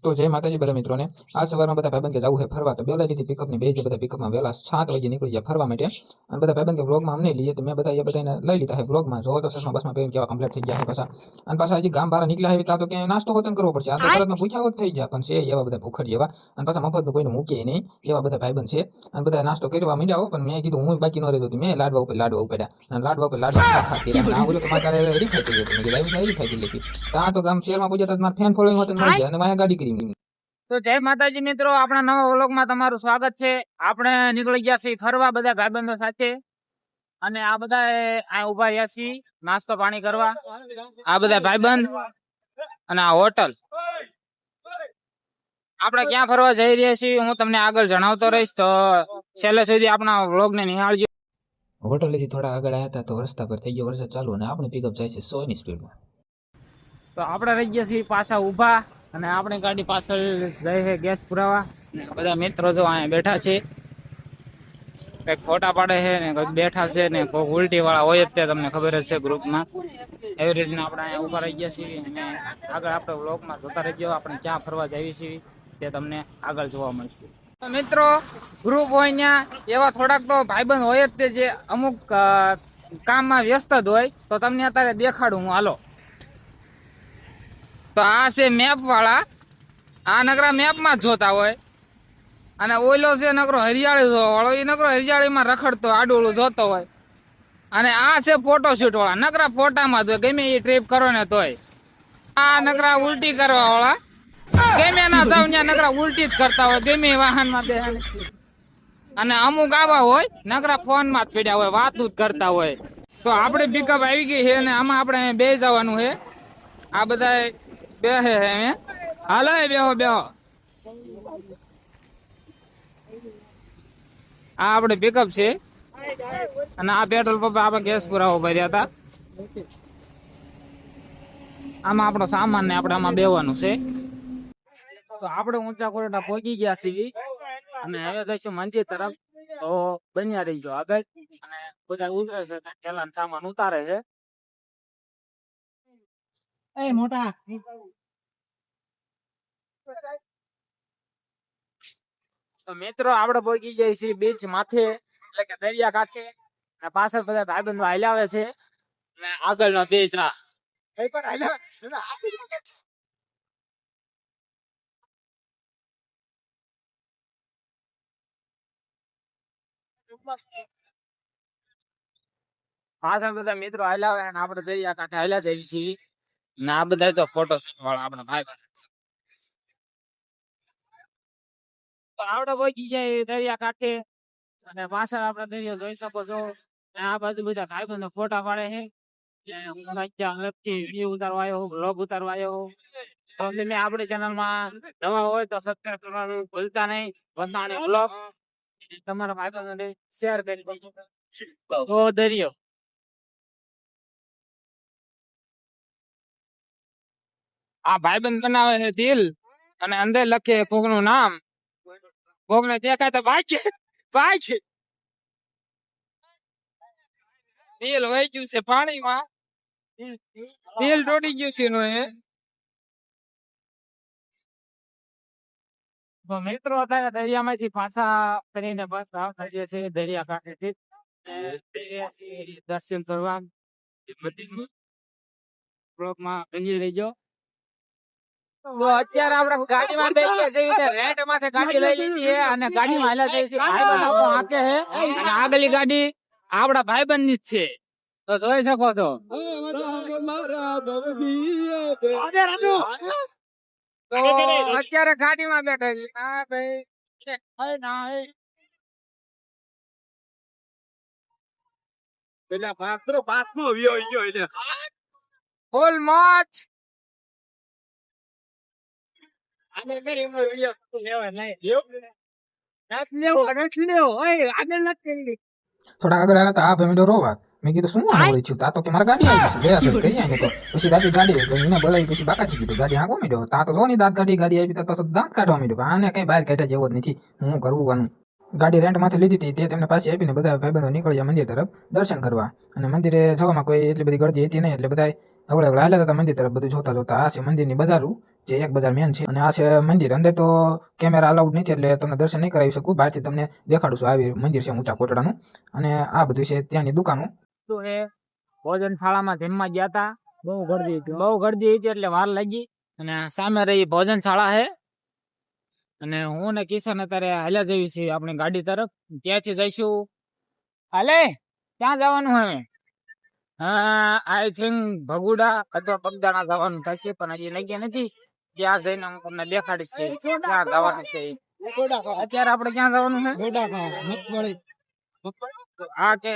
તો જય માતાજી બધા મિત્રોને આ સવારમાં બધા ભાઈબંધ કે જવું છે ફરવા તો બેલા લીધી પિકઅપ ની બે જે બધા પિકઅપમાં વહેલા 7 વાગે નીકળી ગયા ફરવા માટે અને બધા ભાઈબંધ કે વ્લોગમાં અમને લઈએ તો મેં બધા એ બધાને લઈ લીધા છે વ્લોગમાં જો તો સસમાં બસમાં પહેરીને કેવા કમ્પ્લીટ થઈ ગયા છે પાછા અને પાછા હજી ગામ બહાર નીકળ્યા છે ત્યાં તો ક્યાંય નાસ્તો હોતન કરવો પડશે આ તો તરતમાં પૂછ્યા હોત થઈ ગયા પણ છે એવા બધા ભૂખડ જેવા અને પાછા મફતનું કોઈને મૂકે નહીં એવા બધા ભાઈબંધ છે અને બધા નાસ્તો કરવા માંડ્યા હો પણ મેં કીધું હું બાકી ન રહેતો મેં લાડવા ઉપર પડ્યા અને લાડવા ઉપર લાડવા ખા કર્યા આ બોલો તો મારા રેડી ફાઈ ગઈ હતી મેં કીધું રેડી ફાઈ ગઈ લીધી ત્યાં તો ગામ શહેરમાં પૂછ્યા તો મારા ફેન ફોલોઈંગ હોત મળી ગયા અને માયા ગાડી કરી તો જય માતાજી મિત્રો, આપણા નવા વ્લોગમાં તમારું સ્વાગત છે. આપણે નીકળી ગયા છીએ ફરવા બધા ભાઈબંધો સાથે અને આ બધા આ ઉભા રહ્યા છીએ નાસ્તો પાણી કરવા. આ બધા ભાઈબંધ અને આ હોટલ. આપણે ક્યાં ફરવા જઈ રહ્યા છીએ હું તમને આગળ જણાવતો રહીશ, તો છેલ્લે સુધી આપણા વ્લોગને નિહાળજો. હોટલેથી થોડા આગળ આવ્યા હતા તો રસ્તા પર થઈ ગયો વરસાદ ચાલુ અને આપણે પિકઅપ જાય છે 100 ની સ્પીડમાં. તો આપણે રહી ગયા છીએ પાછા ઊભા અને આપણી ગાડી પાછળ જાય છે ગેસ પુરાવા. બધા મિત્રો જો અહીંયા બેઠા છે, કંઈક ફોટા પાડે છે ને કંઈક બેઠા છે ને કોઈ ઉલટી વાળા હોય જ તે તમને ખબર જ છે ગ્રુપમાં. એવી રીતના આપણે અહીંયા ઊભા રહી ગયા છીએ અને આગળ આપણે વ્લોગમાં જોતા રહેજો. આપણે ક્યાં ફરવા જઈએ છીએ તે તમને આગળ જોવા મળશે. મિત્રો ગ્રુપ હોય ત્યાં એવા થોડાક તો ભાઈબંધ હોય જ તે જે અમુક કામમાં વ્યસ્ત જ હોય, તો તમને અત્યારે દેખાડું હું. હાલો, તો આ છે મેપ વાળા. આ નકરા મેપમાં જ જોતા હોય અને ઓઈલો છે નકરો હરિયાળી જોવા વાળો, એ નકરો હરિયાળીમાં રખડતો આડોળું જોતો હોય. અને આ છે ફોટોશૂટ વાળા, નકરા ફોટામાં જ હોય ગમે એ ટ્રીપ કરો ને તોય. આ નકરા ઉલટી કરવા વાળા, ગમે ના જાવ ત્યાં નકરા ઉલટી જ કરતા હોય ગમે વાહનમાં બેહાને. અને અમુક આવા હોય નકરા ફોનમાં જ પડ્યા હોય, વાતું જ કરતા હોય. તો આપણે પિકઅપ આવી ગઈ છે અને આમાં આપણે બે જવાનું છે. આ બધા બેહે હે અમે. હાલો બેહો બેહો. આ આપણે પિકઅપ છે અને આ પેટ્રોલ પંપ આપણે ગેસ પુરાવો ભર્યા હતા. આમાં આપણો સામાન ને આપણે આમાં બેવાનું છે. તો આપણે ઊંચા કોરડા પહોંચી ગયા છીએ અને હવે જઈશું મંદિર તરફ. તો બન્યા રહીજો આગળ. અને બધા ઉતરે છે, પેલા સામાન ઉતારે છે. એ મોટા તો મિત્રો આપણે પહોંચી જઈએ છીએ બીચ માથે, એટલે કે દરિયા કાંઠે. અને પાછળ બધા ભાઈબંધો હાલ્યા છે અને આગળનો બીચ. પાછળ બધા મિત્રો હાલ્યા હોય અને આપણે દરિયા કાંઠે હાલ્યા જઈએ છીએ. ને આ બધા તો ફોટો વાળા આપણા ભાઈબંધ. તો આપણે પહોંચી જાય દરિયા કાંઠે અને પાછળ આપણે દરિયો જોઈ શકો છો. આ બાજુ બધા ભાઈબંધો ફોટા પાડે છે. અલગથી વિડીયો ઉતારવા આવ્યો, બ્લોગ ઉતારવા આવ્યો. તો તમે આપણી ચેનલમાં નવા હોય તો સબસ્ક્રાઇબ કરવાનું ભૂલતા નહીં. વસાણી બ્લોગ તમારા ભાઈબંધોને શેર કરી દેજો. તો દરિયો આ ભાઈબંધ બનાવે છે દિલ અને અંદર લખે કોકનું નામ. કોકને દેખાય તો ભાઈ દિલ વહી ગયું છે પાણીમાં. દિલ તૂટી ગયું છે એનું. તો મિત્રો અત્યારે દરિયામાંથી પાછા ફરીને બસ આવતા જે છે દરિયા કાંઠેથી દર્શન કરવા. બ્લોગમાં બની રહીજો. તો અત્યારે આપણે ગાડીમાં બેસીએ છીએ, રેન્ટ માંથી ગાડી લઈ લીધી છે અને ગાડીમાં હાલ્યા જઈએ છીએ. ભાઈબંધ આપણો હાકે છે અને આગળની ગાડી આપણા ભાઈબંધ ની જ છે, તો જોઈ શકો છો. તો અત્યારે ગાડીમાં બેઠા છે. ના ભાઈ ના પેલા પાત્રો પાથમાં વ્યો ગયો એટલે ફૂલ મોજ. થોડા આગળ આવ્યા હતા આ ભાઈ રોવા. મેં કીધું શું હોય થયું તા તો કે મારા ગાડી આવી છે ગયા કઈ આવી તો પછી દાદી ગાડી એને બોલાવી પછી બાકાજી કીધું ગાડી હાંકો માંડ્યો. તા તો જો ની દાંત કાઢી ગાડી આવી પાછો દાંત કાઢવા માંડ્યો. આને કઈ બહાર કાઢ્યા જેવો જ નથી. હું કરવું આનું. ગાડી રેન્ટ માંથી લીધી હતી તે તેમને પાછી આપીને બધા ભાઈબંધો નીકળ્યા મંદિર તરફ દર્શન કરવા. અને મંદિરે જવામાં કોઈ એટલી બધી ગળદી હતી નહીં એટલે બધા હવળે હવળે હાલ્યા હતા મંદિર તરફ બધું જોતા જોતા. આ છે મંદિરની બજારું જે એક બજાર મેન છે. અને આ છે મંદિર. અંદર તો કેમેરા અલાઉડ નથી એટલે તમને દર્શન નહીં કરાવી શકું. બહારથી તમને દેખાડું છું. આવી મંદિર છે ઊંચા કોટડાનું. અને આ બધું છે ત્યાંની દુકાનો. તો એ ભોજનશાળામાં જમવા ગયા હતા. બહુ ગરદી હતી એટલે વાર લાગી. અને સામે રહી ભોજનશાળા છે. અને હું ને કિશન અત્યારે હાલ્યા જઈએ છીએ આપણી ગાડી તરફ. ત્યાંથી જઈશું. હાલે ક્યાં જવાનું હવે? આઈ થિંક ભગુડા અથવા બગદાણા જવાનું થશે, પણ હજી નક્કી નથી. ત્યાં જઈને હું તમને દેખાડીશ કે ક્યાં જવાનું છે. અત્યારે આપણે ક્યાં જવાનું છે? આ કે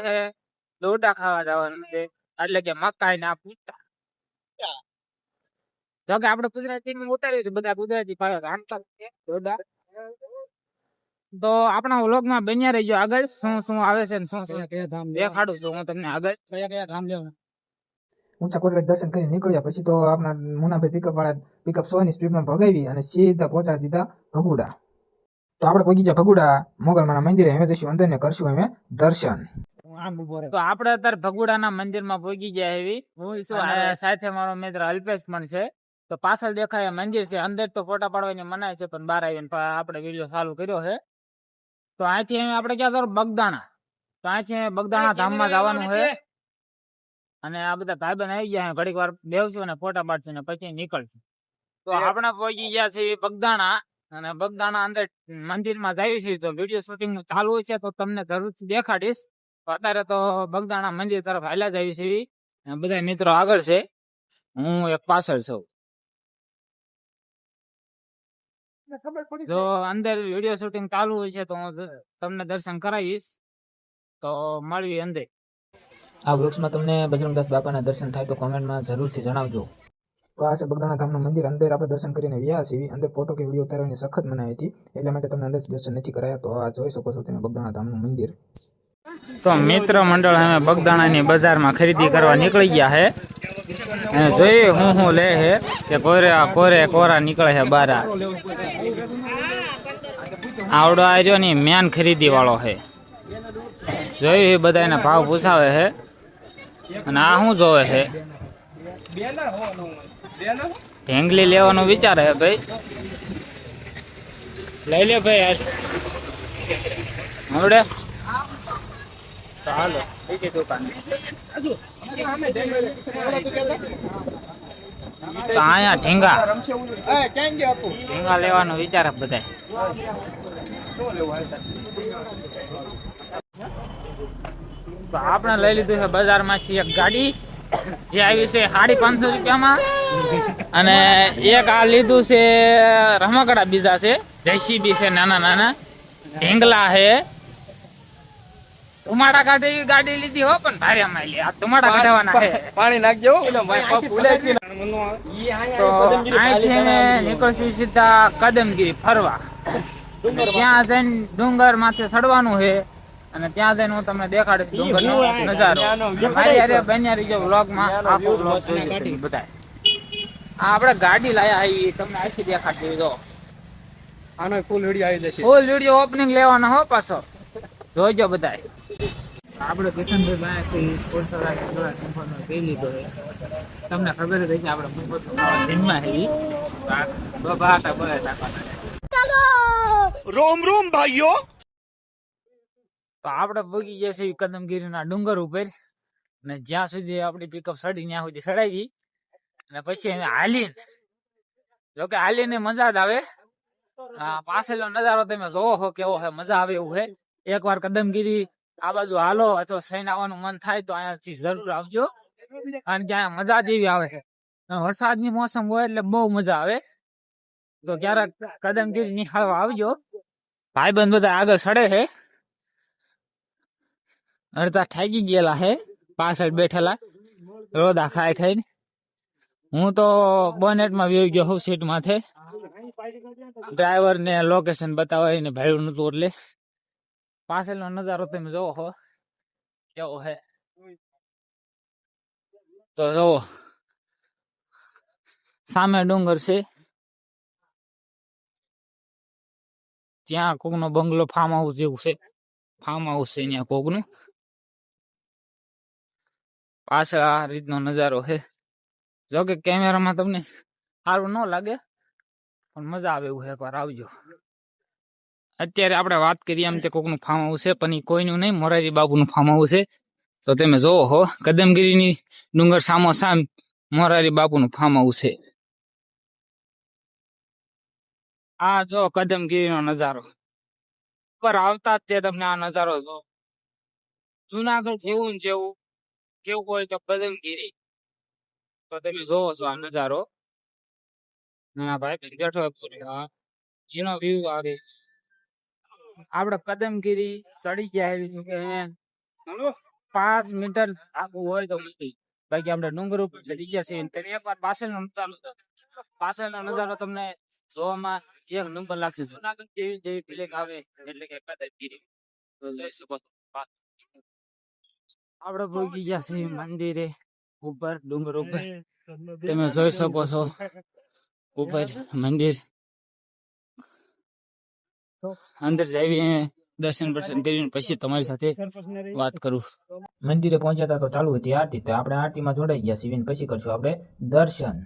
દોડા ખાવા જવાનું છે, એટલે કે મકાઈ ના પૂટા. જો કે આપણે ગુજરાતી માં ઉતાર્યું છે, બધા ગુજરાતી દોડા. તો આપણા વ્લોગ માં બન્યા રહીજો. આગળ શું શું આવે છે ને શું શું દેખાડું છું હું તમને આગળ. કયા ધામ લેવા? ઊંચા કોટડા દર્શન કરી નીકળ્યા પછી તો આપણા મુનાભાઈ પિકઅપ 100 ની સ્પીડમાં ભગાવી અને સીધા પહોંચાડી દીધા ભગુડા. તો આપણે પહોંચી ગયા ભગુડા મોગલમાના મંદિરે. હવે જઈશું અંદર ને કરશું અમે દર્શન. તો આપણે અત્યારે ભગુડાના મંદિરમાં પહોંચી ગયા એવી. સાથે મારો મિત્ર અલ્પેશ પણ છે. તો પાછળ દેખાય મંદિર છે. અંદર તો ફોટા પાડવાની મનાય છે, પણ બહાર આવીને આપણે વિડીયો ચાલુ કર્યો છે. તો અહીંથી આપણે ક્યાં જવાનું? બગદાણા. તો અહીંથી બગદાણા ધામમાં જવાનું છે. અને આ બધા ભાઈબંધ આવી ગયા. ઘડીક વાર બેસશું અને ફોટા પાડશું ને પછી નીકળશું. તો આપણે પહોંચી ગયા છીએ બગદાણા. અને બગદાણા અંદર મંદિરમાં જઈએ છીએ. તો વિડીયો શૂટિંગ ચાલુ છે તો તમને જરૂરથી દેખાડીશ. અત્યારે તો બગદાણા મંદિર તરફ હાલ્યા જઈએ છીએ. બધા મિત્રો આગળ છે, હું એક પાછળ છું. જો અંદર વિડીયો શૂટિંગ ચાલુ હોય છે તો હું તમને દર્શન કરાવીશ. તો મળવી અંદર. આ વૃક્ષમાં તમને બજરંગદાસ બાપાના દર્શન થાય તો કોમેન્ટમાં જરૂરથી જણાવજો. તો આ છે બગદાણા ધામનું મંદિર. અંદર આપણે દર્શન કરીને વ્યા છીએ. અંદર ફોટો કે વિડીયો ઉતારવાની સખત મનાઈ હતી, એટલા માટે તમને અંદર દર્શન નથી કરાયા. તો આ જોઈ શકો છો તમે બગદાણા ધામનું મંદિર. તો મિત્ર મંડળ અમે બગદાણાની બજારમાં ખરીદી કરવા નીકળી ગયા છે. જોઈએ હું લે છે કે કોરા નીકળે છે બહાર. આવડો આવ્યો ની મેન ખરીદી વાળો છે. જોયું બધા એના ભાવ પૂછાવે છે. અને આ શું જોવે છે? ઢેંગલી લેવાનું વિચારે છે ભાઈ. લઈ લે ભાઈ. આવડે ચાલો બીજી દુકાન. તો અહીંયા ઢીંગા લેવાનું વિચારે બધા. તો આપણે લઈ લીધું છે બજારમાંથી એક ગાડી, જે આવી છે 550 રૂપિયામાં. અને એક આ લીધું છે રમકડા. બીજા છે જેસીબી છે, નાના નાના ઢીંગલા છે. ધુમાડા કાઢી ગાડી લીધી હો, પણ ભારે માયલી. આ ધુમાડા કાઢવાના છે. પાણી નાખજો. તો અહીંથી અમે નીકળશું સીધા કદમગીરી ફરવા. ત્યાં જઈને ડુંગર માથે ચડવાનું છે. અને ત્યાં જઈને હું તમને દેખાડીશ ડુંગરનો નજારો. મારી હારે બન્યા રહીજો વ્લોગમાં. આખો વ્લોગ જોઈ બધા. આ આપણે ગાડી લાયા આવી, તમને આખી દેખાડી દો. આનો ફૂલ વિડીયો ઓપનિંગ લેવાનો હો પાછો, જોઈજો બધા. આપણે કિશનભાઈ બાયા છે પી લીધો. તમને ખબર જ છે આપણે જન્મા હેવી રોમ રોમ ભાઈઓ. તો આપણે ભોગી ગયા છીએ કદમગીરીના ડુંગર ઉપર. અને જ્યાં સુધી આપણી પિકઅપ ચડી ત્યાં સુધી ચડાવી. અને પછી અમે હાલીને, જોકે હાલીને મજા જ આવે. પાછળનો નજારો તમે જોવો છો કેવો છે, મજા આવે એવું છે. એકવાર કદમગીરી આ બાજુ હાલો અથવા સૈન આવવાનું મન થાય તો અહીંયાથી જરૂર આવજો. કારણ કે અહીંયા મજા જ એવી આવે છે. વરસાદની મોસમ હોય એટલે બહુ મજા આવે. તો ક્યારેક કદમગીરી નિહાળવા આવજો. ભાઈબંધ બધા આગળ ચડે છે. અડધા ઠાકી ગયેલા છે પાછળ બેઠેલા રોદા ખાઈ ખાઈને. હું તો બોનેટમાં વહી ગયો હું સીટ માથે. ડ્રાઈવર ને લોકેશન બતાવે ને ભાડું નતું એટલે. પાછળનો નજારો તમે જોવો છો કેવો છે. તો જોવો સામે ડુંગર છે. ત્યાં કોકનો બંગલો ફાર્મ હાઉસ જેવું છે. ફાર્મ હાઉસ છે ત્યાં કોકનું. પાછળ આ રીતનો નજારો છે. જોકે કેમેરામાં તમને સારું ન લાગે, પણ મજા આવે એવું છે, એકવાર આવજો. અત્યારે આપણે વાત કરીએ એમ તે કોકનું ફાર્મ હાઉસ છે, પણ ઈ કોઈનું નહીં, મોરારી બાપુનું ફાર્મ હાઉસ છે. તો તમે જોવો હો, કદમગીરીની ડુંગર સામો સામ મોરારી બાપુનું ફાર્મ હાઉસ છે. આ જો કદમગીરીનો નજારો, ઉપર આવતા જ તે તમને આ નજારો જો. જુનાગઢ જેવું ને જેવું કેવું હોય તો કદમગીરી. તો તમે જોવો છો આ નજારો. ના ભાઈ બેઠો હોય, એનો વ્યૂ આવે. આપણે કદમગીરી ચડી ગયા એવી કે 5 મીટર આખું હોય તો મૂકી. બાકી આપણે ડુંગર ઉપર ચડી ગયા છીએ. તમે એકવાર પાછળનો નજારો તમને જોવામાં એક નંબર લાગશે. જુનાગઢ જેવી ફિલિંગ આવે એટલે કે કદમગીરી. તો જોઈ શકો છો. આપણે પહોંચી ગયા છીએ મંદિરે ઉપર, ડુંગર ઉપર. તમે જોઈ શકો છો ઉપર મંદિર. અંદર જઈએ, દર્શન કરીને પછી તમારી સાથે વાત કરું. મંદિરે પહોંચ્યા હતા તો ચાલુ હતી આરતી, તો આપણે આરતીમાં જોડાઈ ગયા છીએ. પછી કરશું આપણે દર્શન.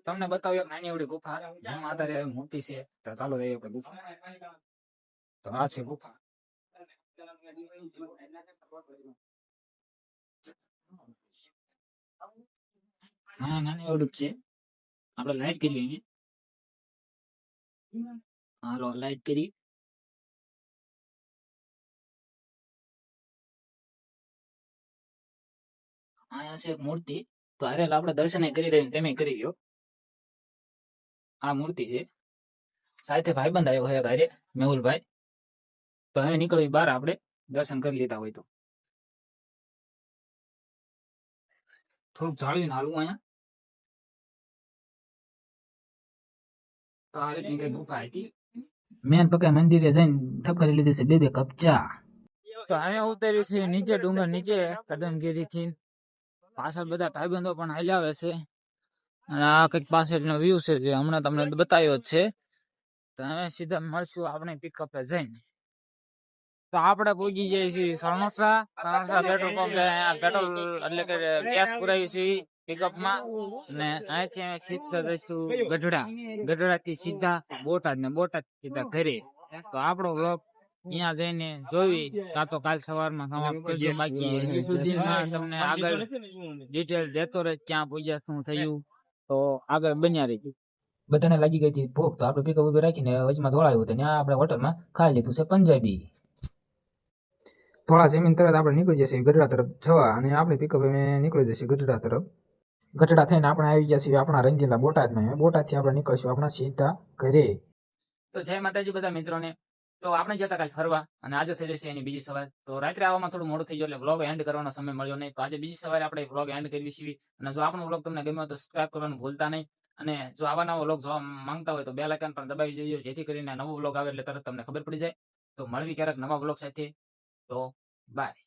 તમને બતાવ્યું એક નાની એવડી ગુફા, જ્યાં માતા મૂર્તિ છે. તો ચાલો જઈએ આપણે ગુફા. તો આ છે ગુફા. હા, નાની એવડું જ છે. આપણે લાઈટ કરી અહીંયા. હાલો લાઈટ કરી. અહીંયા છે એક મૂર્તિ. તો હારેલ આપણે દર્શન કરી રહીને તમે કરી લ્યો. આ મૂર્તિ છે. સાથે ભાઈબંધ આવ્યો છે ઘરે, મેહુલભાઈ. તો હવે નીકળવી બહાર, આપણે દર્શન કરી લીધા હોય તો. થોડુંક જાળવીને હાલવું અહીંયા. તો આ રીતની કઈ ગુફા હતી. મેન પક્કા મંદિરે જઈને ઠપકારી લીધી છે બે કપ ચા. તો અહીંયા ઉતર્યું છે નીચે, ડુંગર નીચે કદમગીરી થી. પાછળ બધા ભાઈબંધો પણ હાલ્યા આવે છે. અને આ કઈક પાછળનો વ્યૂ છે જે હમણાં તમને બતાવ્યો જ છે. તો હવે સીધા મળશું આપણે પિકઅપે જઈને. તો આપણે પહોંચી જઈએ છીએ સણોસરા પેટ્રોલ પંપે. પેટ્રોલ એટલે કે ગેસ પુરાવી છે પિકઅપમાં. ને અહીંથી અમે સીધા જઈશું ગઢડા થી સીધા બોટાદ, ને બોટાદ સીધા ઘરે. તો આપણો બ્લોગ અહીંયા જઈને જોઈ, કાં તો કાલ સવારમાં સમાપ્ત કરજો. બાકી હજી સુધીમાં તમને આગળ ડિટેલ દેતો રહે, ક્યાં પૂજા શું થયું. તો આગળ બન્યા રહીશું. બધાને લાગી ગઈ હતી ભૂખ, તો આપણે પિકઅપ ઉભી રાખીને વચમાં દોડાયું હતું. ત્યાં આપણે હોટલમાં ખાઈ લીધું છે પંજાબી. થોડા જમીન તરત આપણે નીકળી જશે ગઢડા તરફ જવા, અને આપણે પિકઅપ નીકળી જશે ગઢડા તરફ. ગઢડા થઈને આપણે આવી ગયા છીએ આપણા રંગીલા બોટાદમાં. બોટાદથી આપણે નીકળશું આપણા સીધા ઘરે. તો જય માતાજી બધા મિત્રોને. તો આપણે જતા કાલ ફરવા, અને આજે થઈ જશે એની બીજી સવાર. તો રાત્રે આવવામાં થોડું મોડું થઈ ગયું, એટલે વ્લોગ એન્ડ કરવાનો સમય મળ્યો નહીં. તો આજે બીજી સવારે આપણે વ્લોગ એન્ડ કરીએ છીએ. અને જો આપણો વ્લોગ તમને ગમ્યો તો સબસ્ક્રાઇબ કરવાનું ભૂલતા નહીં. અને જો આવા નવા વ્લોગ જોવા માંગતા હોય તો બેલ આઇકન પણ દબાવી દેજો, જેથી કરીને નવો વ્લોગ આવે એટલે તરત તમને ખબર પડી જાય. તો મળવી ક્યારેક નવા વ્લોગ સાથે. તો બાય.